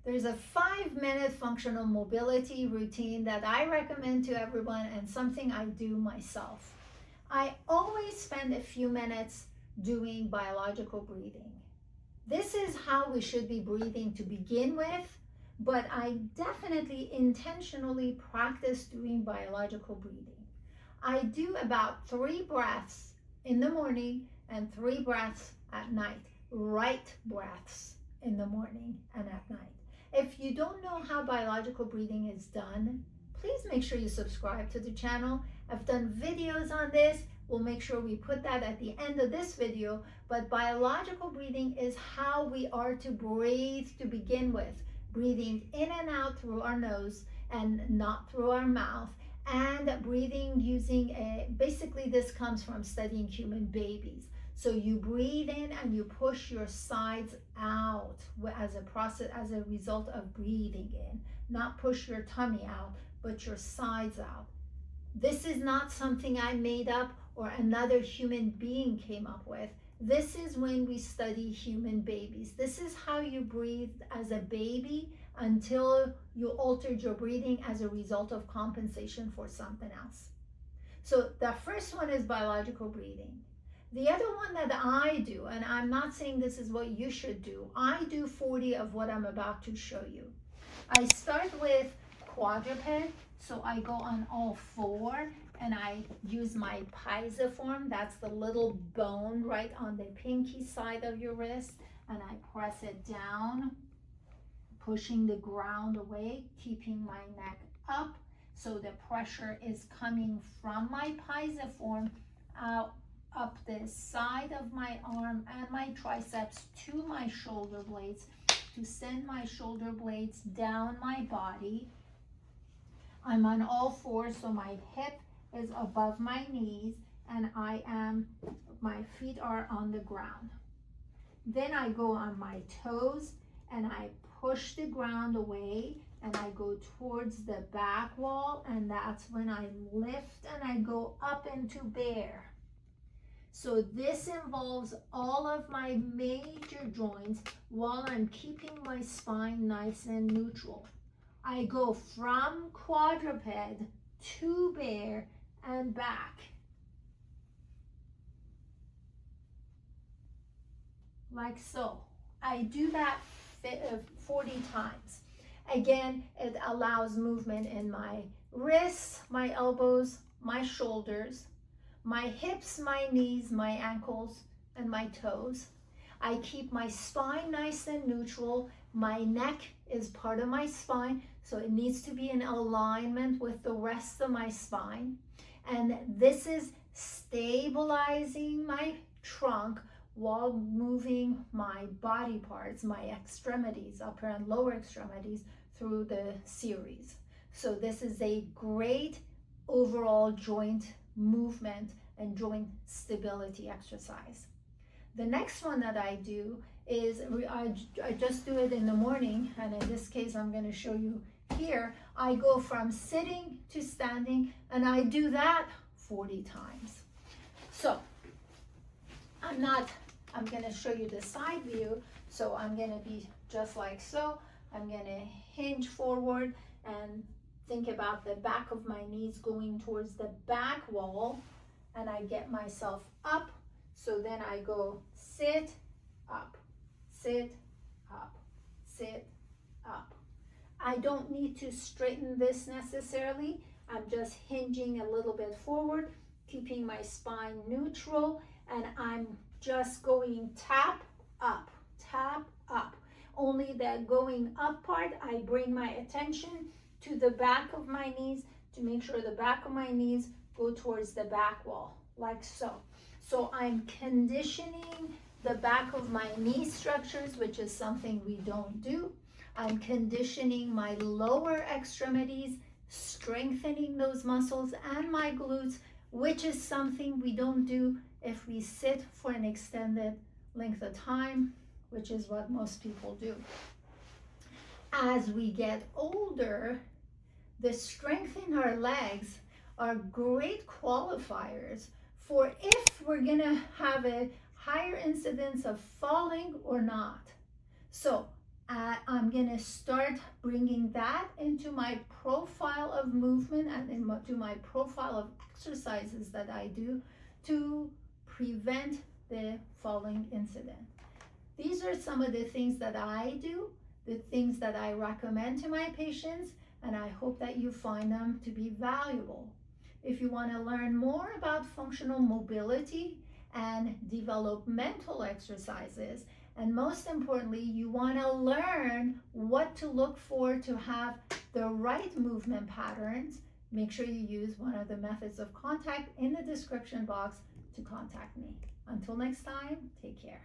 There's a 5-minute functional mobility routine that I recommend to everyone and something I do myself. I always spend a few minutes doing biological breathing. This is how we should be breathing to begin with, but I definitely intentionally practice doing biological breathing. I do about 3 breaths in the morning and 3 breaths at night, right breaths in the morning and at night. If you don't know how biological breathing is done, please make sure you subscribe to the channel. I've done videos on this. We'll make sure we put that at the end of this video. But biological breathing is how we are to breathe to begin with. Breathing in and out through our nose and not through our mouth. And breathing using basically this comes from studying human babies. So you breathe in and you push your sides out as a process, as a result of breathing in. Not push your tummy out, but your sides out. This is not something I made up or another human being came up with. This is when we study human babies. This is how you breathe as a baby until you altered your breathing as a result of compensation for something else. So the first one is biological breathing. The other one that I do, and I'm not saying this is what you should do, I do 40 of what I'm about to show you. I start with quadruped, so I go on all 4 and I use my pisiform, that's the little bone right on the pinky side of your wrist, and I press it down, pushing the ground away, keeping my neck up, so the pressure is coming from my pisiform out up the side of my arm and my triceps to my shoulder blades to send my shoulder blades down my body. I'm on all 4, so my hip is above my knees and my feet are on the ground. Then I go on my toes and I push the ground away and I go towards the back wall, and that's when I lift and I go up into bear. So this involves all of my major joints while I'm keeping my spine nice and neutral. I go from quadruped to bear and back. Like so. I do that 40 times. Again, it allows movement in my wrists, my elbows, my shoulders, my hips, my knees, my ankles, and my toes. I keep my spine nice and neutral. My neck is part of my spine, so it needs to be in alignment with the rest of my spine. And this is stabilizing my trunk while moving my body parts, my extremities, upper and lower extremities, through the series. So this is a great overall joint movement and joint stability exercise. The next one that I do is, I just do it in the morning, and in this case I'm going to show you here. I go from sitting to standing, and I do that 40 times. So I'm going to show you the side view, so I'm going to be just like so. I'm going to hinge forward and think about the back of my knees going towards the back wall, and I get myself up. So then I go sit, up, sit, up, sit, up. I don't need to straighten this necessarily. I'm just hinging a little bit forward, keeping my spine neutral, and I'm just going tap, up, tap, up. Only the going up part, I bring my attention to the back of my knees to make sure the back of my knees go towards the back wall, like so. So I'm conditioning the back of my knee structures, which is something we don't do. I'm conditioning my lower extremities, strengthening those muscles and my glutes, which is something we don't do if we sit for an extended length of time, which is what most people do. As we get older, the strength in our legs are great qualifiers for if we're gonna have a higher incidence of falling or not. So I'm going to start bringing that into my profile of movement and into my profile of exercises that I do to prevent the falling incident. These are some of the things that I do, the things that I recommend to my patients, and I hope that you find them to be valuable. If you want to learn more about functional mobility and developmental exercises, and most importantly, you want to learn what to look for to have the right movement patterns, make sure you use one of the methods of contact in the description box to contact me. Until next time, take care.